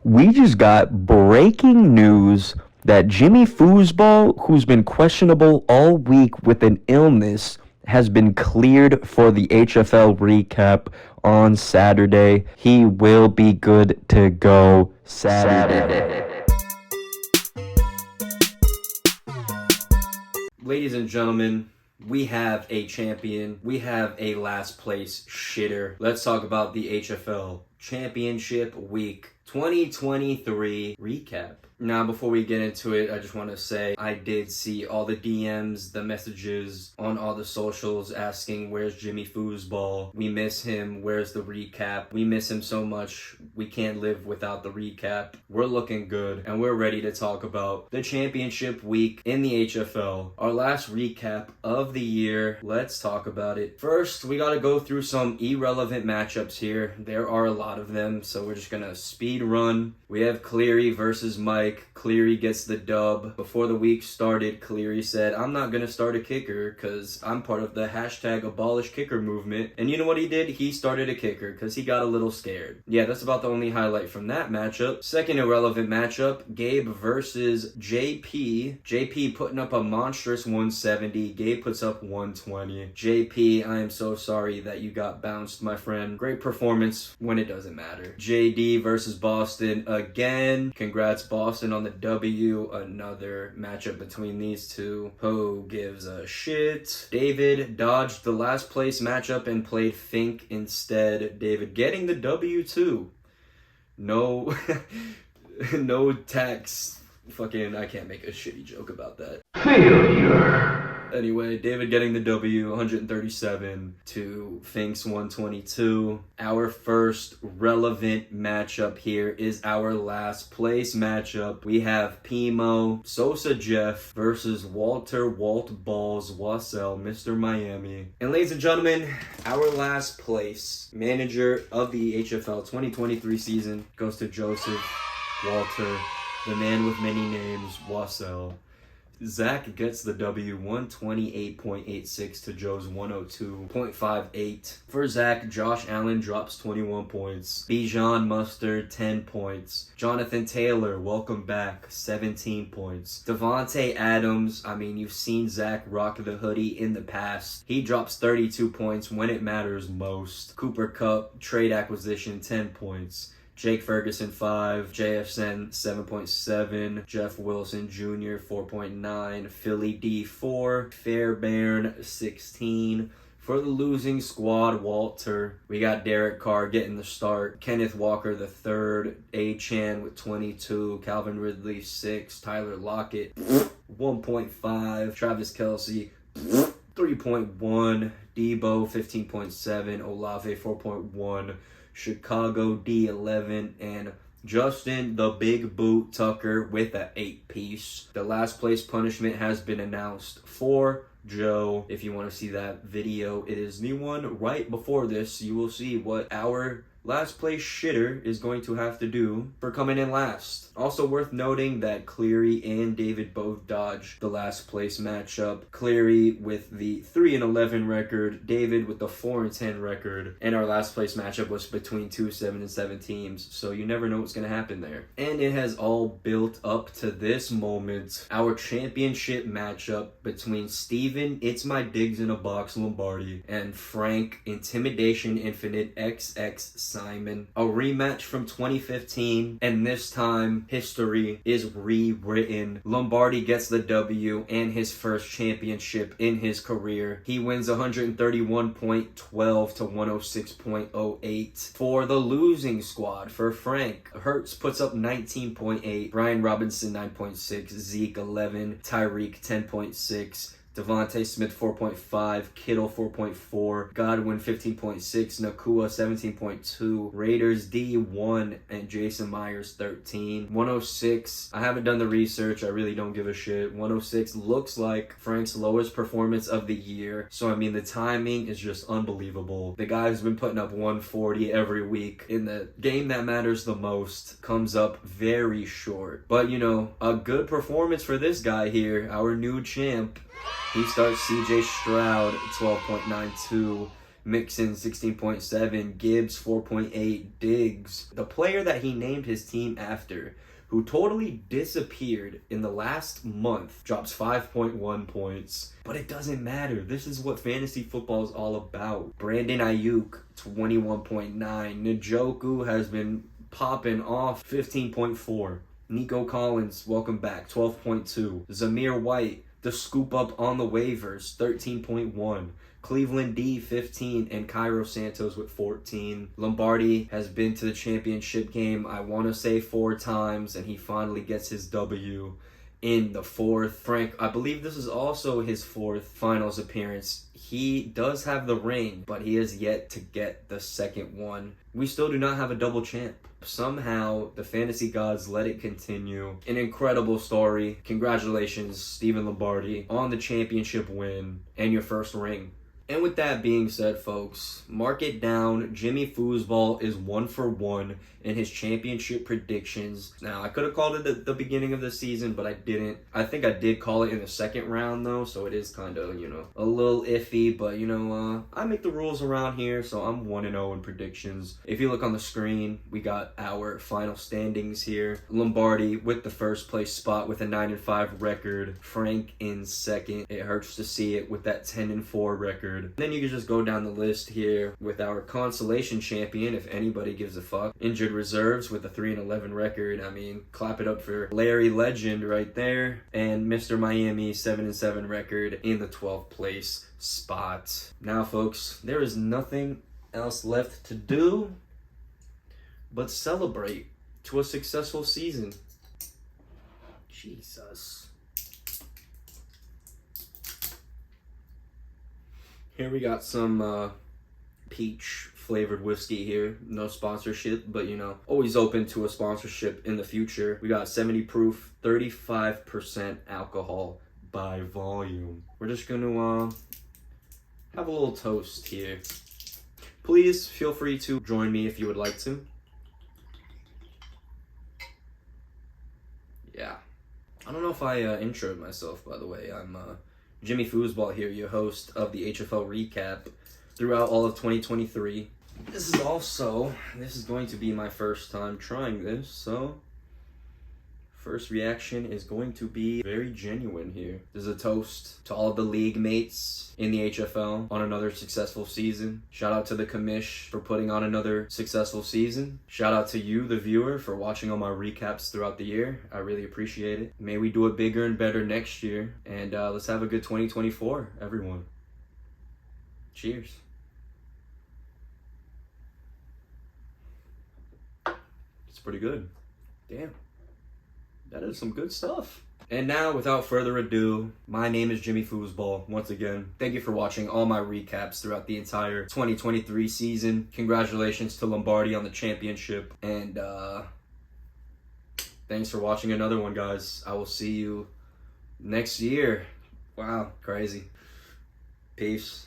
We just got breaking news that Jimmy Foosball, who's been questionable all week with an illness, has been cleared for the HFL recap on Saturday. He will be good to go Saturday. Ladies and gentlemen, we have a champion. We have a last place shitter. Let's talk about the HFL Championship Week 2023 recap. Now, before we get into it, I just want to say I did see all the DMs, the messages on all the socials asking, where's Jimmy Foosball? We miss him. Where's the recap? We miss him so much. We can't live without the recap. We're looking good, and we're ready to talk about the championship week in the HFL. Our last recap of the year. Let's talk about it. First, we got to go through some irrelevant matchups here. There are a lot of them, so we're just going to speed run. We have Cleary versus Mike. Cleary gets the dub. Before the week started, Cleary said, I'm not going to start a kicker because I'm part of the hashtag abolish kicker movement. And you know what he did? He started a kicker because he got a little scared. Yeah, that's about the only highlight from that matchup. Second irrelevant matchup, Gabe versus JP. JP putting up a monstrous 170. Gabe puts up 120. JP, I am so sorry that you got bounced, my friend. Great performance when it doesn't matter. JD versus Boston again. Congrats, Boston, on the W. Another matchup between these two. Who gives a shit? David dodged the last place matchup and played Fink instead. David getting the W too. No, no tax. Fucking, I can't make a shitty joke about that. Failure. Anyway, David getting the W, 137 to Fink's 122. Our first relevant matchup here is our last place matchup. We have Pimo Sosa Jeff versus Walter Walt Balls Wassell, Mr. Miami. And ladies and gentlemen, our last place manager of the HFL 2023 season goes to Joseph Walter, the man with many names, Wassell. Zach gets the W, 128.86 to Joe's 102.58. For Zach, Josh Allen drops 21 points. Bijan Mustard, 10 points. Jonathan Taylor, welcome back, 17 points. Devontae Adams, I mean, you've seen Zach rock the hoodie in the past. He drops 32 points when it matters most. Cooper Kupp, trade acquisition, 10 points. Jake Ferguson, 5. JFN, 7.7. Jeff Wilson Jr., 4.9. Philly D, 4. Fairbairn, 16. For the losing squad, Walter, we got Derek Carr getting the start. Kenneth Walker, the third. A-Chan with 22. Calvin Ridley, 6. Tyler Lockett, 1.5. Travis Kelce, 3.1. Debo, 15.7. Olave, 4.1. Chicago D11, and Justin the Big Boot Tucker with an 8-piece. The last place punishment has been announced for Joe. If you want to see that video, it is the one right before this. You will see what our last place shitter is going to have to do for coming in last. Also worth noting that Cleary and David both dodged the last place matchup. Cleary with the 3-11 record, David with the 4-10 record, and our last place matchup was between 2 7-7 teams, so you never know what's going to happen there. And it has all built up to this moment, our championship matchup between Steven It's My Digs in a Box Lombardi and Frank Intimidation Infinite XX Simon. A rematch from 2015, and this time history is rewritten. Lombardi gets the W and his first championship in his career. He wins 131.12 to 106.08. For the losing squad, for Frank, Hertz puts up 19.8, Brian Robinson 9.6, Zeke 11, Tyreek 10.6, Devontae Smith 4.5, Kittle 4.4, Godwin 15.6, Nakua 17.2, Raiders D1, and Jason Myers 13. 106, I haven't done the research, I really don't give a shit. 106 looks like Frank's lowest performance of the year, so I mean the timing is just unbelievable. The guy who's been putting up 140 every week in the game that matters the most comes up very short. But you know, a good performance for this guy here, our new champ. He starts CJ Stroud, 12.92. Mixon 16.7, Gibbs 4.8, Diggs, the player that he named his team after, who totally disappeared in the last month, drops 5.1 points. But it doesn't matter. This is what fantasy football is all about. Brandon Ayuk, 21.9. Njoku has been popping off, 15.4. Nico Collins, welcome back, 12.2. Zamir White, the scoop up on the waivers, 13.1. Cleveland D, 15, and Cairo Santos with 14. Lombardi has been to the championship game, I want to say 4 times, and he finally gets his W in the 4th. Frank, I believe this is also his 4th finals appearance. He does have the ring, but he has yet to get the 2nd one. We still do not have a double champ. Somehow, the fantasy gods let it continue. An incredible story. Congratulations, Stephen Lombardi, on the championship win and your 1st ring. And with that being said, folks, mark it down. Jimmy Foosball is 1 for 1 in his championship predictions. Now, I could have called it the beginning of the season, but I didn't. I think I did call it in the 2nd round, though, so it is kind of, a little iffy. But, I make the rules around here, so I'm 1-0 in predictions. If you look on the screen, we got our final standings here. Lombardi with the 1st place spot with a 9-5 record. Frank in 2nd. It hurts to see it with that 10-4 record. Then you can just go down the list here with our consolation champion, if anybody gives a fuck. Injured reserves with a 3-11 record. I mean, clap it up for Larry Legend right there. And Mr. Miami, 7-7 record in the 12th place spot. Now, folks, there is nothing else left to do but celebrate to a successful season. Jesus. Here we got some peach flavored whiskey here. No sponsorship, but always open to a sponsorship in the future. We got 70 proof, 35% alcohol by volume. We're just gonna have a little toast here. Please feel free to join me if you would like to. Yeah. I don't know if I introed myself, by the way. I'm Jimmy Foosball here, your host of the HFL recap throughout all of 2023. This is going to be my first time trying this, so first reaction is going to be very genuine here. This is a toast to all of the league mates in the HFL on another successful season. Shout out to the commish for putting on another successful season. Shout out to you, the viewer, for watching all my recaps throughout the year. I really appreciate it. May we do it bigger and better next year. And let's have a good 2024, everyone. Cheers. It's pretty good. Damn. That is some good stuff. And now, without further ado, my name is Jimmy Foosball. Once again, thank you for watching all my recaps throughout the entire 2023 season. Congratulations to Lombardi on the championship. And thanks for watching another one, guys. I will see you next year. Wow, crazy. Peace.